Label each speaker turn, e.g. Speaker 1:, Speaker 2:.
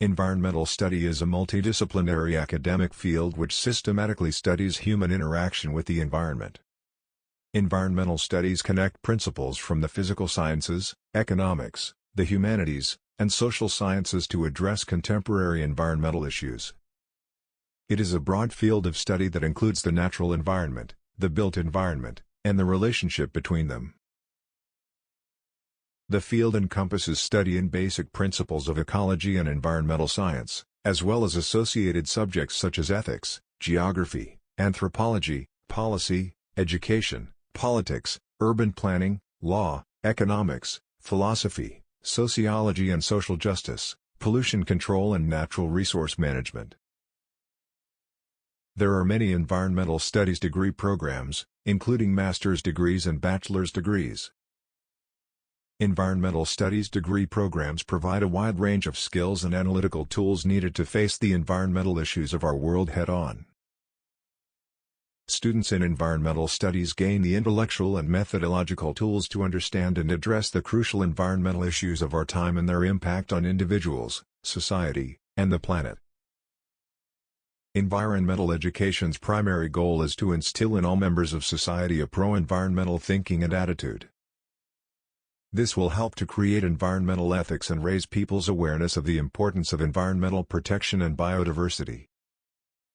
Speaker 1: Environmental study is a multidisciplinary academic field which systematically studies human interaction with the environment. Environmental studies connect principles from the physical sciences, economics, the humanities, and social sciences to address contemporary environmental issues. It is a broad field of study that includes the natural environment, the built environment, and the relationship between them. The field encompasses study in basic principles of ecology and environmental science, as well as associated subjects such as ethics, geography, anthropology, policy, education, politics, urban planning, law, economics, philosophy, sociology and social justice, pollution control and natural resource management. There are many environmental studies degree programs, including master's degrees and bachelor's degrees. Environmental studies degree programs provide a wide range of skills and analytical tools needed to face the environmental issues of our world head-on. Students in environmental studies gain the intellectual and methodological tools to understand and address the crucial environmental issues of our time and their impact on individuals, society, and the planet. Environmental education's primary goal is to instill in all members of society a pro-environmental thinking and attitude. This will help to create environmental ethics and raise people's awareness of the importance of environmental protection and biodiversity.